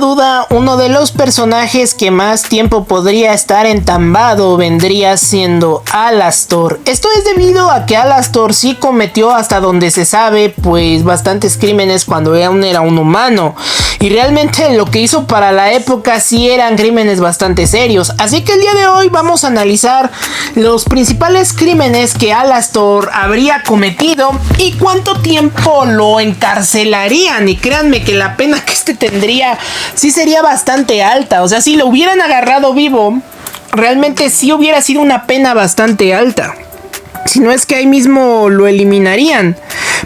duda, uno de los personajes que más tiempo podría estar entambado vendría siendo Alastor. Esto es debido a que Alastor sí cometió, hasta donde se sabe, pues bastantes crímenes cuando aún era un humano. Y realmente lo que hizo para la época sí eran crímenes bastante serios. Así que el día de hoy vamos a analizar los principales crímenes que Alastor habría cometido y cuánto tiempo lo encarcelarían. Y créanme que la pena que tendría sí sería bastante alta. O sea, si lo hubieran agarrado vivo, realmente sí hubiera sido una pena bastante alta. Si no es que ahí mismo lo eliminarían.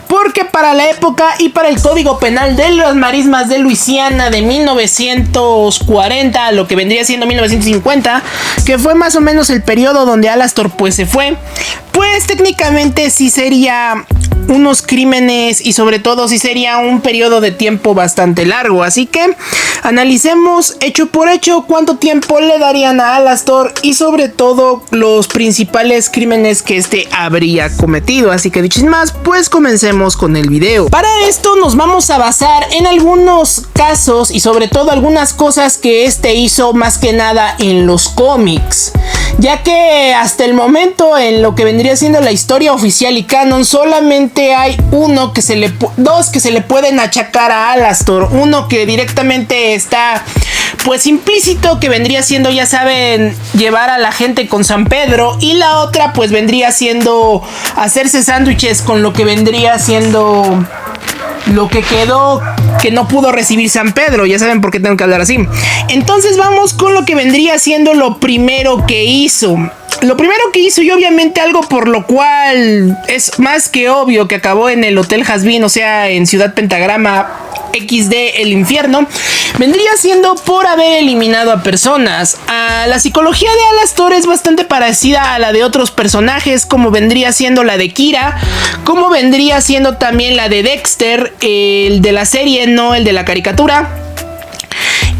Porque para la época y para el Código Penal de las Marismas de Luisiana de 1940 a lo que vendría siendo 1950, que fue más o menos el periodo donde Alastor pues se fue, pues técnicamente sí sería unos crímenes y sobre todo sí sería un periodo de tiempo bastante largo. Así que analicemos hecho por hecho cuánto tiempo le darían a Alastor y sobre todo los principales crímenes que habría cometido. Así que dicho más, pues comencemos con el video. Para esto nos vamos a basar en algunos casos y sobre todo algunas cosas que hizo más que nada en los cómics, ya que hasta el momento en lo que vendría siendo la historia oficial y canon solamente hay dos que se le pueden achacar a Alastor. Uno que directamente está pues implícito, que vendría siendo, ya saben, llevar a la gente con San Pedro, y la otra pues vendría siendo hacerse sándwiches con lo que vendría siendo lo que quedó que no pudo recibir San Pedro. Ya saben por qué tengo que hablar así. Entonces vamos con lo que vendría siendo lo primero que hizo. Lo primero que hizo, y obviamente algo por lo cual es más que obvio que acabó en el Hotel Hazbin, o sea, en Ciudad Pentagrama XD, el infierno, vendría siendo por haber eliminado a personas. La psicología de Alastor es bastante parecida a la de otros personajes, como vendría siendo la de Kira, como vendría siendo también la de Dexter, el de la serie, no el de la caricatura.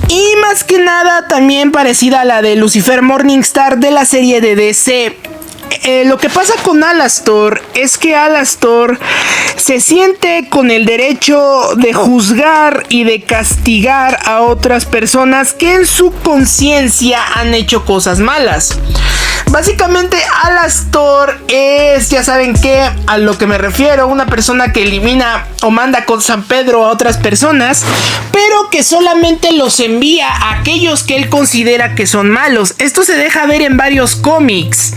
Y más que nada también parecida a la de Lucifer Morningstar de la serie de DC. Lo que pasa con Alastor es que Alastor se siente con el derecho de juzgar y de castigar a otras personas que en su conciencia han hecho cosas malas. Básicamente Alastor es, ya saben qué, a lo que me refiero, una persona que elimina o manda con San Pedro a otras personas, pero que solamente los envía a aquellos que él considera que son malos. Esto se deja ver en varios cómics.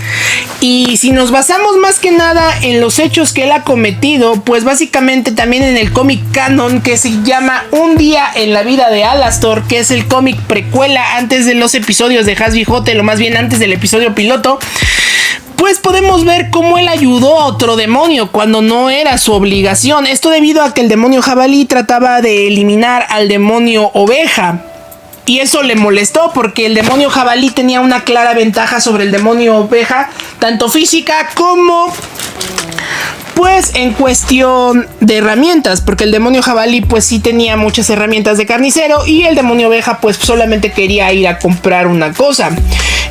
Y si nos basamos más que nada en los hechos que él ha cometido, pues básicamente también en el cómic canon que se llama Un día en la vida de Alastor, que es el cómic precuela antes de los episodios de Hazbin Hotel, o más bien antes del episodio piloto, pues podemos ver cómo él ayudó a otro demonio cuando no era su obligación. Esto debido a que el demonio jabalí trataba de eliminar al demonio oveja. Y eso le molestó porque el demonio jabalí tenía una clara ventaja sobre el demonio oveja, tanto física como pues en cuestión de herramientas, porque el demonio jabalí pues sí tenía muchas herramientas de carnicero y el demonio oveja pues solamente quería ir a comprar una cosa.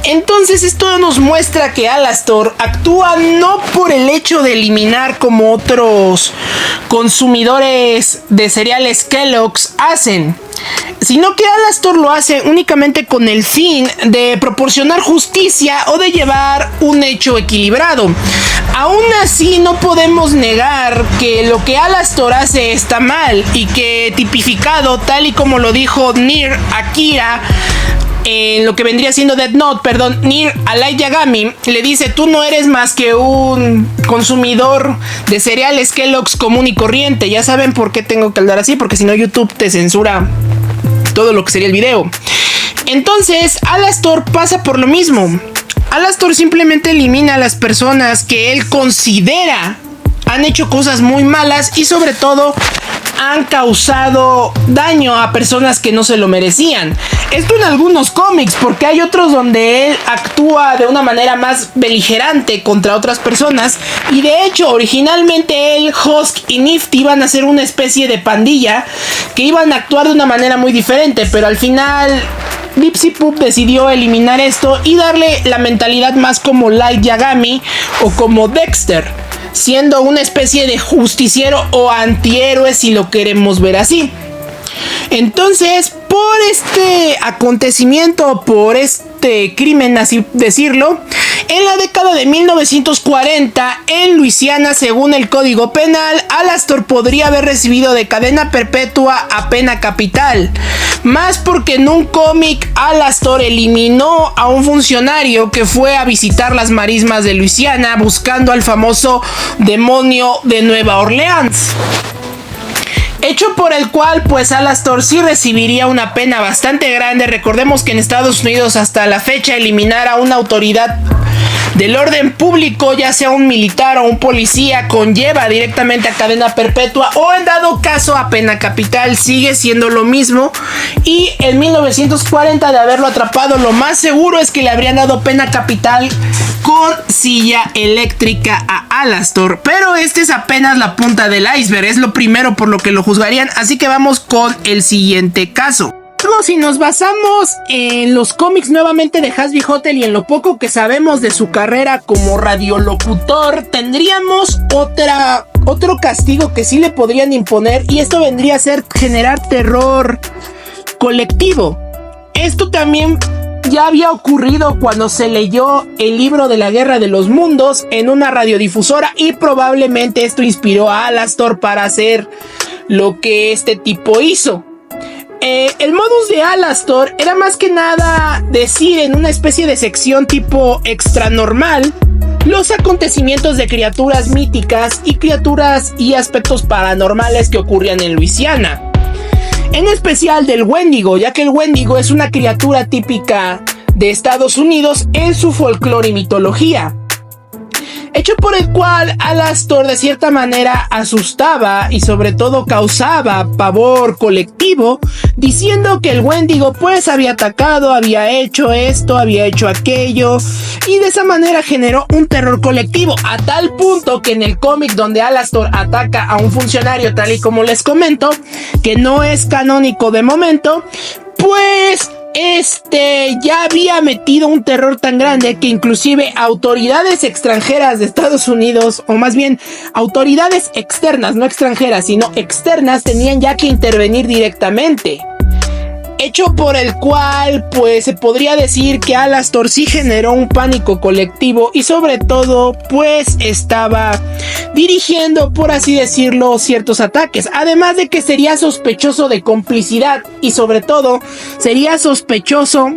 Entonces esto nos muestra que Alastor actúa no por el hecho de eliminar como otros consumidores de cereales Kellogg's hacen, sino que Alastor lo hace únicamente con el fin de proporcionar justicia o de llevar un hecho equilibrado. Aún así no podemos negar que lo que Alastor hace está mal y que tipificado tal y como lo dijo Nier Akira en lo que vendría siendo Death Note, Nier a Light Yagami le dice: tú no eres más que un consumidor de cereales Kellogg's común y corriente. Ya saben por qué tengo que hablar así, porque si no YouTube te censura todo lo que sería el video. Entonces Alastor pasa por lo mismo. Alastor simplemente elimina a las personas que él considera han hecho cosas muy malas y sobre todo han causado daño a personas que no se lo merecían. Esto en algunos cómics, porque hay otros donde él actúa de una manera más beligerante contra otras personas. Y de hecho, originalmente él, Husk y Nifty iban a ser una especie de pandilla que iban a actuar de una manera muy diferente, pero al final Lipsy Pup decidió eliminar esto y darle la mentalidad más como Light Yagami o como Dexter, siendo una especie de justiciero o antihéroe si lo queremos ver así. Entonces, por este acontecimiento, por este crimen, así decirlo, en la década de 1940, en Luisiana, según el Código Penal, Alastor podría haber recibido de cadena perpetua a pena capital. Más porque en un cómic Alastor eliminó a un funcionario que fue a visitar las marismas de Luisiana buscando al famoso demonio de Nueva Orleans. Hecho por el cual pues Alastor sí recibiría una pena bastante grande. Recordemos que en Estados Unidos hasta la fecha eliminar a una autoridad del orden público, ya sea un militar o un policía, conlleva directamente a cadena perpetua o en dado caso a pena capital. Sigue siendo lo mismo, y en 1940 de haberlo atrapado, lo más seguro es que le habrían dado pena capital con silla eléctrica a Alastor. Pero este es apenas la punta del iceberg, es lo primero por lo que lo juzgarían, así que vamos con el siguiente caso. Si nos basamos en los cómics nuevamente de Hasby Hotel y en lo poco que sabemos de su carrera como radiolocutor, tendríamos otro castigo que sí le podrían imponer, y esto vendría a ser generar terror colectivo. Esto también ya había ocurrido cuando se leyó el libro de la Guerra de los Mundos en una radiodifusora, y probablemente esto inspiró a Alastor para hacer lo que este tipo hizo. El modus de Alastor era más que nada decir en una especie de sección tipo extranormal los acontecimientos de criaturas míticas y criaturas y aspectos paranormales que ocurrían en Luisiana. En especial del Wendigo, ya que el Wendigo es una criatura típica de Estados Unidos en su folclore y mitología. Hecho por el cual Alastor de cierta manera asustaba y sobre todo causaba pavor colectivo, diciendo que el Wendigo pues había atacado, había hecho esto, había hecho aquello, y de esa manera generó un terror colectivo, a tal punto que en el cómic donde Alastor ataca a un funcionario, tal y como les comento, que no es canónico de momento, pues ya había metido un terror tan grande que inclusive autoridades extranjeras de Estados Unidos, o más bien autoridades externas, no extranjeras, sino externas, tenían ya que intervenir directamente. Hecho por el cual, pues se podría decir que Alastor sí generó un pánico colectivo y sobre todo, pues estaba dirigiendo, por así decirlo, ciertos ataques. Además de que sería sospechoso de complicidad y sobre todo sería sospechoso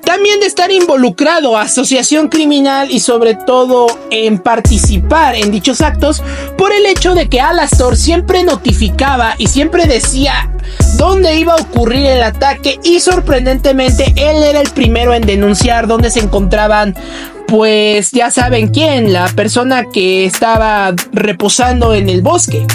también de estar involucrado a asociación criminal y sobre todo en participar en dichos actos, por el hecho de que Alastor siempre notificaba y siempre decía dónde iba a ocurrir el ataque, y sorprendentemente él era el primero en denunciar dónde se encontraban, pues ya saben quién, la persona que estaba reposando en el bosque.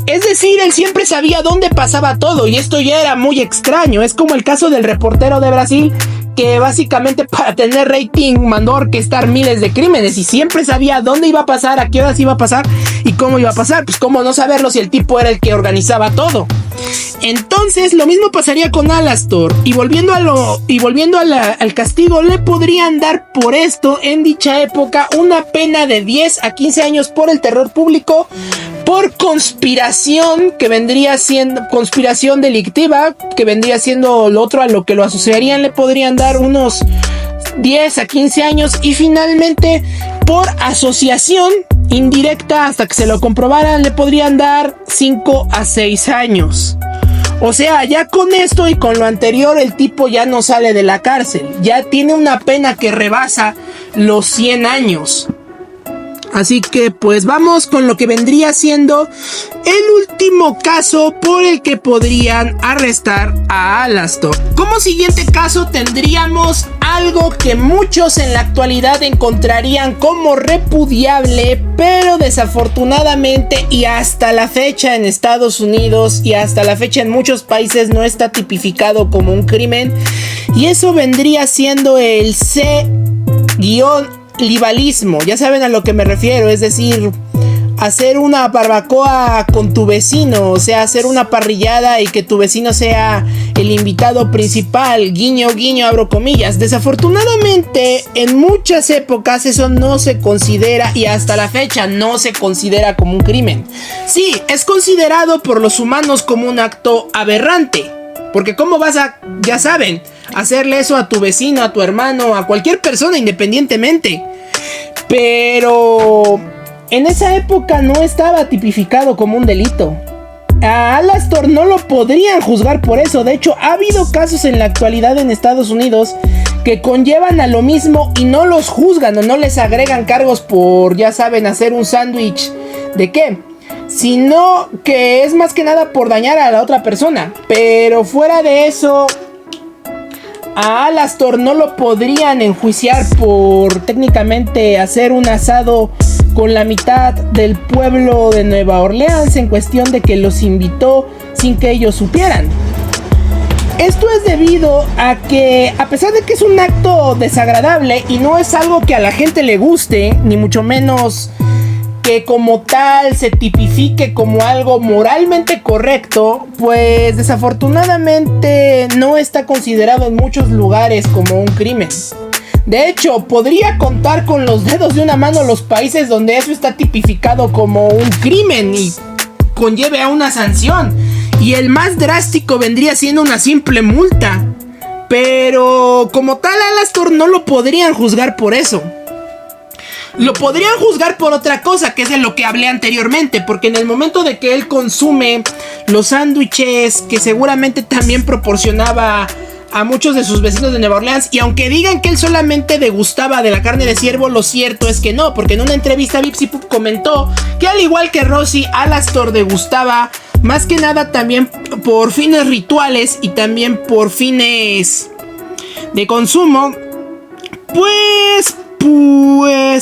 Es decir, él siempre sabía dónde pasaba todo, y esto ya era muy extraño. Es como el caso del reportero de Brasil, que básicamente para tener rating mandó a orquestar miles de crímenes y siempre sabía dónde iba a pasar, a qué horas iba a pasar y cómo iba a pasar. Pues cómo no saberlo si el tipo era el que organizaba todo. Entonces lo mismo pasaría con Alastor, y volviendo al castigo, le podrían dar por esto en dicha época una pena de 10 a 15 años por el terror público, por conspiración, que vendría siendo conspiración delictiva, que vendría siendo lo otro a lo que lo asociarían, le podrían dar unos 10 a 15 años, y finalmente por asociación indirecta, hasta que se lo comprobaran, le podrían dar 5 a 6 años. O sea, ya con esto y con lo anterior, el tipo ya no sale de la cárcel, ya tiene una pena que rebasa los 100 años. Así que pues vamos con lo que vendría siendo el último caso por el que podrían arrestar a Alastor. Como siguiente caso tendríamos algo que muchos en la actualidad encontrarían como repudiable, pero desafortunadamente y hasta la fecha en Estados Unidos y hasta la fecha en muchos países no está tipificado como un crimen, y eso vendría siendo el C-libalismo. Ya saben a lo que me refiero, es decir, hacer una barbacoa con tu vecino, o sea, hacer una parrillada y que tu vecino sea el invitado principal, guiño, guiño, abro comillas. Desafortunadamente, en muchas épocas eso no se considera y hasta la fecha no se considera como un crimen. Sí, es considerado por los humanos como un acto aberrante, porque ¿cómo vas a, ya saben, hacerle eso a tu vecino, a tu hermano, a cualquier persona independientemente? Pero en esa época no estaba tipificado como un delito. A Alastor no lo podrían juzgar por eso. De hecho, ha habido casos en la actualidad en Estados Unidos que conllevan a lo mismo y no los juzgan o no les agregan cargos por, ya saben, hacer un sándwich. ¿De qué? Sino que es más que nada por dañar a la otra persona. Pero fuera de eso, a Alastor no lo podrían enjuiciar por técnicamente hacer un asado con la mitad del pueblo de Nueva Orleans en cuestión de que los invitó sin que ellos supieran. Esto es debido a que, a pesar de que es un acto desagradable y no es algo que a la gente le guste, ni mucho menos que como tal se tipifique como algo moralmente correcto, pues desafortunadamente no está considerado en muchos lugares como un crimen. De hecho, podría contar con los dedos de una mano los países donde eso está tipificado como un crimen y conlleve a una sanción. Y el más drástico vendría siendo una simple multa. Pero como tal, Alastor no lo podrían juzgar por eso. Lo podrían juzgar por otra cosa, que es de lo que hablé anteriormente, porque en el momento de que él consume los sándwiches que seguramente también proporcionaba a muchos de sus vecinos de Nueva Orleans, y aunque digan que él solamente degustaba de la carne de ciervo, lo cierto es que no, porque en una entrevista Bipsy Pup comentó que al igual que Rosie, Alastor degustaba más que nada también por fines rituales y también por fines de consumo, pues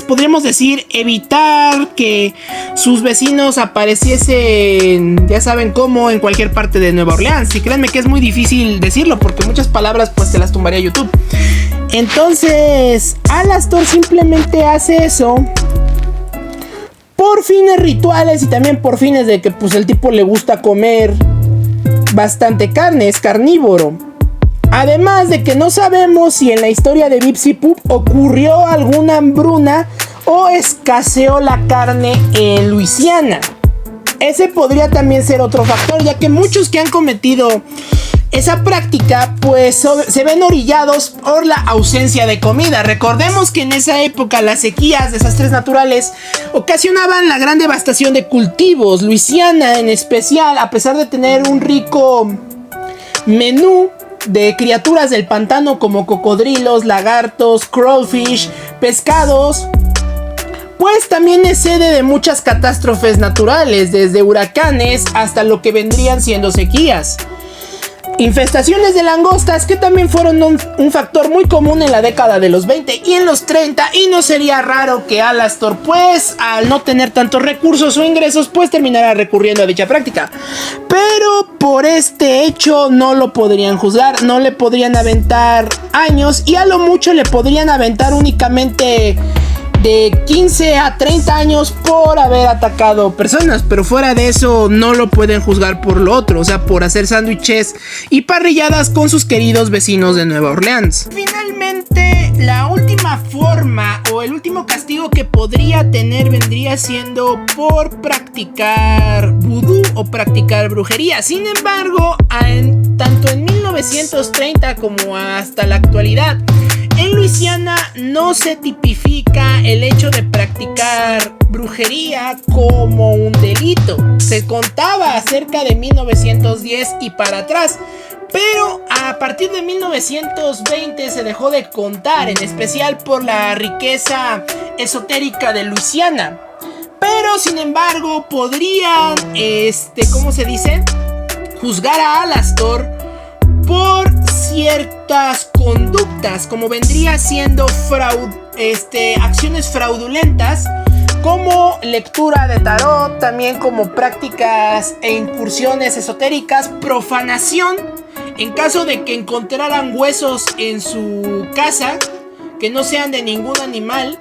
podríamos decir evitar que sus vecinos apareciesen, ya saben cómo, en cualquier parte de Nueva Orleans. Y créanme que es muy difícil decirlo porque muchas palabras pues se las tumbaría YouTube. Entonces Alastor simplemente hace eso por fines rituales y también por fines de que pues el tipo le gusta comer bastante carne, es carnívoro. Además de que no sabemos si en la historia de Bipsy Pup ocurrió alguna hambruna o escaseó la carne en Luisiana. Ese podría también ser otro factor, ya que muchos que han cometido esa práctica pues se ven orillados por la ausencia de comida. Recordemos que en esa época las sequías, desastres naturales ocasionaban la gran devastación de cultivos. Luisiana en especial, a pesar de tener un rico menú de criaturas del pantano como cocodrilos, lagartos, crawfish, pescados, pues también es sede de muchas catástrofes naturales, desde huracanes hasta lo que vendrían siendo sequías. Infestaciones de langostas que también fueron un factor muy común en la década de los 20 y en los 30, y no sería raro que Alastor pues al no tener tantos recursos o ingresos pues terminara recurriendo a dicha práctica. Pero por este hecho no lo podrían juzgar, no le podrían aventar años y a lo mucho le podrían aventar únicamente de 15 a 30 años por haber atacado personas, pero fuera de eso no lo pueden juzgar por lo otro, o sea, por hacer sándwiches y parrilladas con sus queridos vecinos de Nueva Orleans. Finalmente, la última forma o el último castigo que podría tener vendría siendo por practicar vudú o practicar brujería. Sin embargo, tanto en 1930 como hasta la actualidad, en Luisiana no se tipifica el hecho de practicar brujería como un delito. Se contaba cerca de 1910 y para atrás, pero a partir de 1920 se dejó de contar, en especial por la riqueza esotérica de Luisiana. Pero sin embargo podrían, ¿cómo se dice? Juzgar a Alastor por ciertas conductas, como vendría siendo acciones fraudulentas, como lectura de tarot, también como prácticas e incursiones esotéricas, profanación, en caso de que encontraran huesos en su casa que no sean de ningún animal,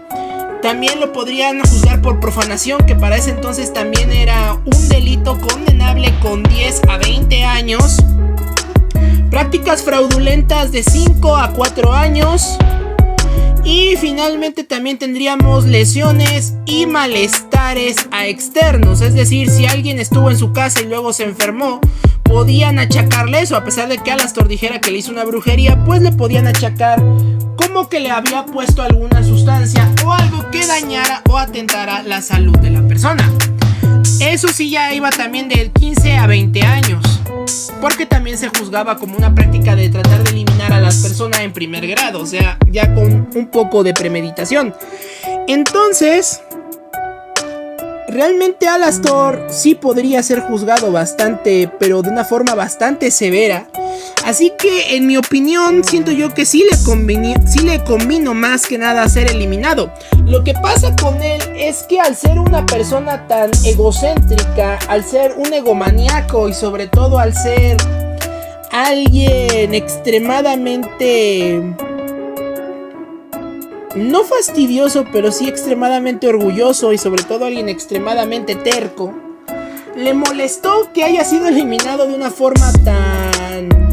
También lo podrían juzgar por profanación, que para ese entonces también era un delito condenable con 10 a 20 años. Prácticas fraudulentas de 5 a 4 años. Y finalmente también tendríamos lesiones y malestares a externos. Es decir, si alguien estuvo en su casa y luego se enfermó, podían achacarle eso. A pesar de que Alastor dijera que le hizo una brujería, pues le podían achacar como que le había puesto alguna sustancia o algo que dañara o atentara la salud de la persona. Eso sí ya iba también de 15 a 20 años, porque también se juzgaba como una práctica de tratar de eliminar a las personas en primer grado, o sea, ya con un poco de premeditación. Entonces, realmente Alastor sí podría ser juzgado bastante, pero de una forma bastante severa. Así que, en mi opinión, siento yo que sí le convino más que nada ser eliminado. Lo que pasa con él es que al ser una persona tan egocéntrica, al ser un egomaníaco y sobre todo al ser alguien extremadamente, no fastidioso, pero sí extremadamente orgulloso y sobre todo alguien extremadamente terco, le molestó que haya sido eliminado de una forma tan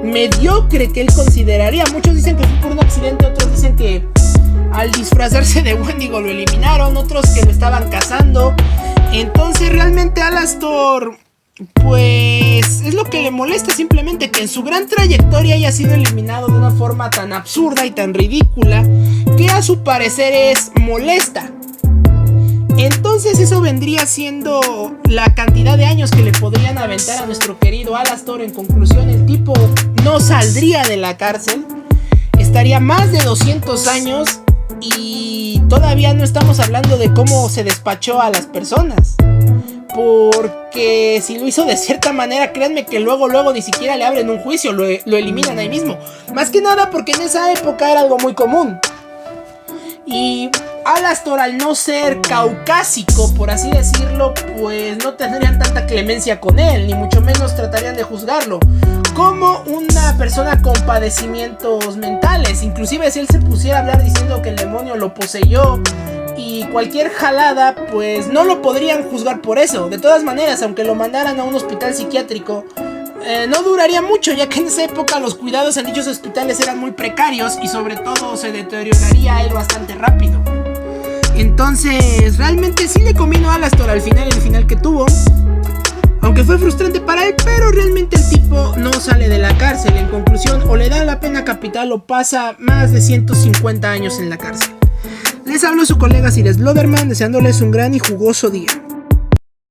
mediocre que él consideraría. Muchos dicen que fue por un accidente, otros dicen que al disfrazarse de Wendigo lo eliminaron, otros que lo estaban cazando. Entonces realmente Alastor, pues es lo que le molesta, simplemente que en su gran trayectoria haya sido eliminado de una forma tan absurda y tan ridícula que a su parecer es molesta. Entonces eso vendría siendo la cantidad de años que le podrían aventar a nuestro querido Alastor. En conclusión, el tipo no saldría de la cárcel, estaría más de 200 años y todavía no estamos hablando de cómo se despachó a las personas. Porque si lo hizo de cierta manera, créanme que luego ni siquiera le abren un juicio, lo eliminan ahí mismo. Más que nada porque en esa época era algo muy común. Y Alastor, al no ser caucásico, por así decirlo, pues no tendrían tanta clemencia con él, ni mucho menos tratarían de juzgarlo como una persona con padecimientos mentales. Inclusive si él se pusiera a hablar diciendo que el demonio lo poseyó y cualquier jalada, pues no lo podrían juzgar por eso. De todas maneras, aunque lo mandaran a un hospital psiquiátrico, no duraría mucho, ya que en esa época los cuidados en dichos hospitales eran muy precarios y sobre todo se deterioraría él bastante rápido. Entonces realmente sí le convino a Alastor al final, el final que tuvo, aunque fue frustrante para él, pero realmente el tipo no sale de la cárcel. En conclusión, o le da la pena capital o pasa más de 150 años en la cárcel. Les hablo su colega Cires Bloderman, deseándoles un gran y jugoso día.